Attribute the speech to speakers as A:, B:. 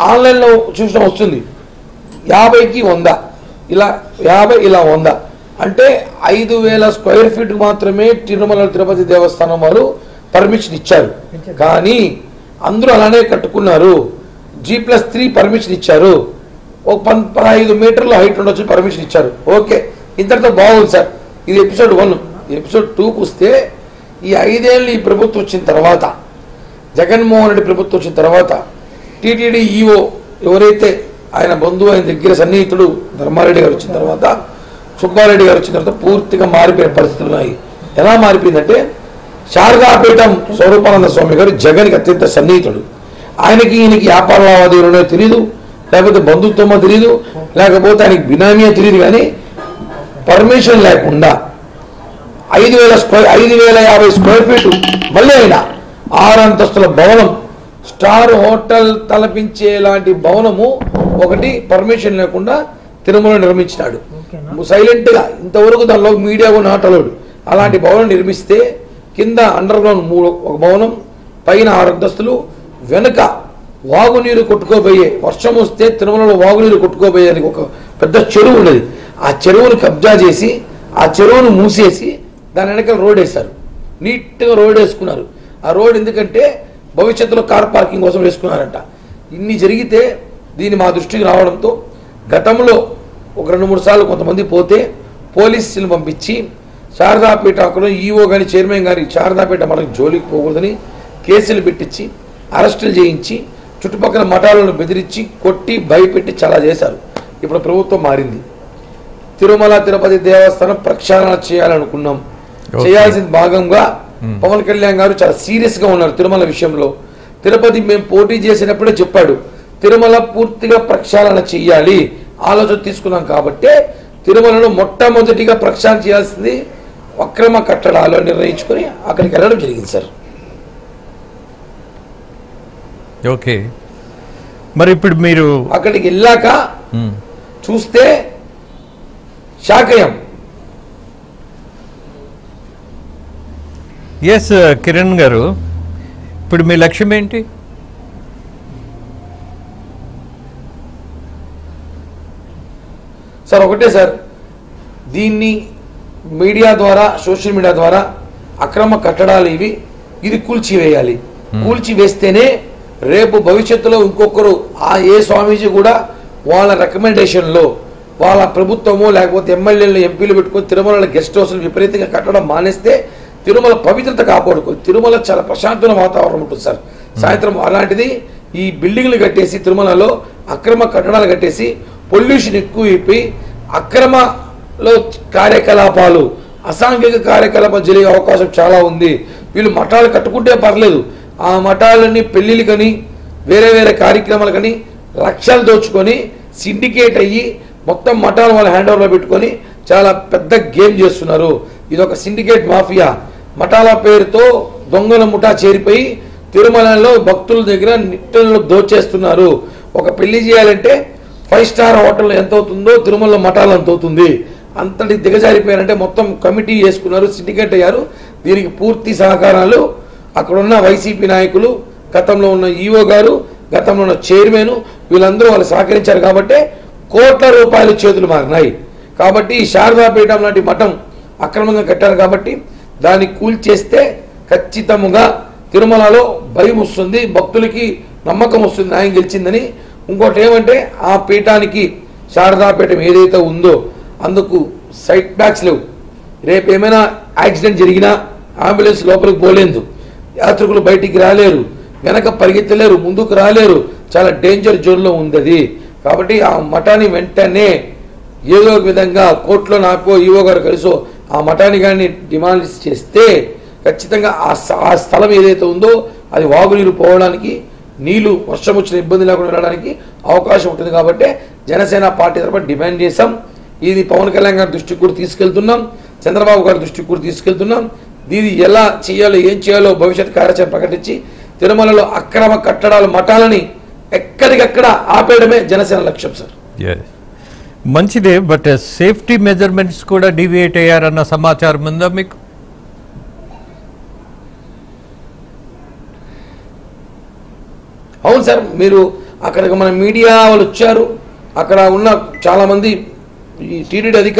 A: ఆన్లైన్లో చూసిన వస్తుంది 50కి 100 ఇలా 50 ఇలా 100 అంటే 5,000 స్క్వేర్ ఫీట్ మాత్రమే తిరుమల తిరుపతి దేవస్థానం వారు పర్మిషన్ ఇచ్చారు. కానీ అందరూ అలానే కట్టుకున్నారు. G+3 పర్మిషన్ ఇచ్చారు. ఒక 15 మీటర్ల హైట్ ఉండొచ్చు పర్మిషన్ ఇచ్చారు. ఓకే, ఇంతటితో బాగుంది సార్. ఇది ఎపిసోడ్ 1. ఎపిసోడ్ 2కు వస్తే ఈ 5 ఏళ్ళు ఈ ప్రభుత్వం వచ్చిన తర్వాత, జగన్మోహన్ రెడ్డి ప్రభుత్వం వచ్చిన తర్వాత టీటీడీ ఈఓ ఎవరైతే ఆయన బంధువు, ఆయన దగ్గర సన్నిహితుడు ధర్మారెడ్డి గారు వచ్చిన తర్వాత, సుబ్బారెడ్డి గారు వచ్చిన తర్వాత పూర్తిగా మారిపోయిన పరిస్థితులు ఉన్నాయి. ఎలా మారిపోయిందంటే శారదాపీఠం స్వరూపానంద స్వామి గారు జగన్కి అత్యంత సన్నిహితుడు. ఆయనకి ఈయనకి వ్యాపార లావాదేవీలో తెలియదు, లేకపోతే బంధుత్వమో తెలియదు, లేకపోతే ఆయనకి బినామీయో తెలియదు. కానీ పర్మిషన్ లేకుండా 5,050 స్క్వేర్ ఫీటు మళ్ళీ అయినా 6 అంతస్తుల భవనం, స్టార్ హోటల్ తలపించేలాంటి భవనము ఒకటి పర్మిషన్ లేకుండా తిరుమల నిర్మించినాడు. సైలెంట్గా ఇంతవరకు దానిలో మీడియా కూడా నాట్ అలౌడ్. అలాంటి భవనం నిర్మిస్తే కింద అండర్ గ్రౌండ్ ఒక భవనం, పైన 6 అంతస్తులు, వెనుక వాగునీరు కొట్టుకోబోయే, వర్షం వస్తే తిరుమలలో వాగునీరు కొట్టుకోబోయేది ఒక పెద్ద చెరువు ఉండేది. ఆ చెరువును కబ్జా చేసి ఆ చెరువును మూసేసి దాని వెనకాల రోడ్ వేశారు. నీట్గా రోడ్ వేసుకున్నారు. ఆ రోడ్ ఎందుకంటే భవిష్యత్తులో కార్ పార్కింగ్ కోసం వేసుకున్నారంట. ఇన్ని జరిగితే దీన్ని మా దృష్టికి రావడంతో గతంలో ఒక 2-3 సార్లు కొంతమంది పోతే పోలీసులు పంపించి శారదాపీఠ అక్కడ ఈఓ కానీ చైర్మన్ గారి శారదాపీఠ మనకు జోలికి పోకూడదని కేసులు పెట్టించి అరెస్టులు చేయించి చుట్టుపక్కల మఠాలను బెదిరించి కొట్టి భయపెట్టి చాలా చేశారు. ఇప్పుడు ప్రభుత్వం మారింది. తిరుమల తిరుపతి దేవస్థానం ప్రక్షాళన చేయాలనుకున్నాం. చేయాల్సిన భాగంగా పవన్ కళ్యాణ్ గారు చాలా సీరియస్గా ఉన్నారు తిరుమల విషయంలో. తిరుపతి మేము పోటీ చేసినప్పుడే చెప్పాడు, తిరుమల పూర్తిగా ప్రక్షాళన చెయ్యాలి ఆలోచన తీసుకున్నాం. కాబట్టి తిరుమలను మొట్టమొదటిగా ప్రక్షాళన చేయాల్సింది అక్రమ కట్టడాలు నిర్ణయించుకొని అక్కడికి వెళ్ళడం జరిగింది సార్.
B: ఓకే, మరి ఇప్పుడు మీరు
A: అక్కడికి వెళ్ళాక చూస్తే షాకయం.
B: ఎస్ కిరణ్ గారు, ఇప్పుడు మీ లక్ష్యం ఏంటి?
A: సార్ ఒకటే సార్, దీన్ని మీడియా ద్వారా, సోషల్ మీడియా ద్వారా అక్రమ కట్టడాలు ఇది కూల్చివేయాలి. కూల్చివేస్తేనే రేపు భవిష్యత్తులో ఇంకొకరు ఏ స్వామీజీ కూడా వాళ్ళ రికమెండేషన్లో వాళ్ళ ప్రభుత్వము లేకపోతే ఎమ్మెల్యేలు ఎంపీలు పెట్టుకొని తిరుమల గెస్ట్ హౌస్లు విపరీతంగా కట్టడం మానేస్తే తిరుమల పవిత్రత కాపాడుకో. తిరుమల చాలా ప్రశాంతమైన వాతావరణం ఉంటుంది సార్ సాయంత్రం. అలాంటిది ఈ బిల్డింగ్లు కట్టేసి తిరుమలలో అక్రమ కట్టడాలు కట్టేసి పొల్యూషన్ ఎక్కువైపోయి అక్రమలో కార్యకలాపాలు, అసాంఘిక కార్యకలాపాలు జరిగే అవకాశం చాలా ఉంది. వీళ్ళు మఠాలు కట్టుకుంటే పర్లేదు, ఆ మఠాలని పెళ్లిళ్ళకని వేరే వేరే కార్యక్రమాలకని లక్షలు దోచుకొని సిండికేట్ అయ్యి మొత్తం మఠాలు వాళ్ళ హ్యాండ్ ఓవర్లో పెట్టుకొని చాలా పెద్ద గేమ్ చేస్తున్నారు. ఇది ఒక సిండికేట్ మాఫియా. మఠాల పేరుతో దొంగల ముఠా చేరిపోయి తిరుమలలో భక్తుల దగ్గర నిట్టలు దోచేస్తున్నారు. ఒక పెళ్లి చేయాలంటే 5 స్టార్ హోటల్ ఎంత అవుతుందో తిరుమల మఠాలు అంత అవుతుంది. అంతటి దిగజారిపోయారంటే మొత్తం కమిటీ చేసుకున్నారు, సిండికేట్ అయ్యారు. దీనికి పూర్తి సహకారాలు అక్కడున్న వైసీపీ నాయకులు, గతంలో ఉన్న ఈఓ గారు, గతంలో ఉన్న చైర్మన్, వీళ్ళందరూ వాళ్ళు సహకరించారు. కాబట్టి కోట్ల రూపాయలు చేతులు మారినాయి. కాబట్టి ఈ శారదాపీఠం లాంటి మఠం అక్రమంగా కట్టారు. కాబట్టి దాన్ని కూల్చేస్తే ఖచ్చితంగా తిరుమలలో భయం వస్తుంది, భక్తులకి నమ్మకం వస్తుంది న్యాయం గెలిచిందని. ఇంకోటి ఏమంటే ఆ పీఠానికి శారదాపీఠం ఏదైతే ఉందో అందుకు సైట్ బ్యాక్స్ లేవు. రేపు ఏమైనా యాక్సిడెంట్ జరిగినా అంబులెన్స్ లోపలికి పోలేదు, యాత్రికులు బయటికి రాలేరు, వెనక పరిగెత్తలేరు, ముందుకు రాలేరు. చాలా డేంజర్ జోన్లో ఉంది. కాబట్టి ఆ మఠాన్ని వెంటనే ఏదో ఒక విధంగా కోర్టులో నాకో ఈవో గారు కలిసో ఆ మఠాన్ని కానీ డిమాండ్ చేస్తే ఖచ్చితంగా ఆ స్థలం ఏదైతే ఉందో అది వాగునీరు పోవడానికి, నీళ్లు వర్షం వచ్చిన ఇబ్బంది లేకుండా వెళ్ళడానికి అవకాశం ఉంటుంది. కాబట్టి జనసేన పార్టీ తరఫున డిమాండ్ చేశాం. ఇది పవన్ కళ్యాణ్ గారి దృష్టికి కూడా తీసుకెళ్తున్నాం, చంద్రబాబు గారి దృష్టికి కూడా తీసుకెళ్తున్నాం. దీన్ని ఎలా చేయాలో ఏం చేయాలో భవిష్యత్ కార్యాచరణ ప్రకటించి తిరుమలలో అక్రమ కట్టడాలు మఠాలని ఎక్కడికక్కడ ఆపేయడమే జనసేన లక్ష్యం సార్.
B: మంచిదే, బట్ సేఫ్టీ మెజర్మెంట్స్ కూడా డీవియేట్ అయ్యారన్న సమాచారం ఉందా మీకు?
A: అవును సార్, మీరు అక్కడికి మన మీడియా వాళ్ళు వచ్చారు. అక్కడ ఉన్న చాలామంది ఈ టీటీడీ అధికారులు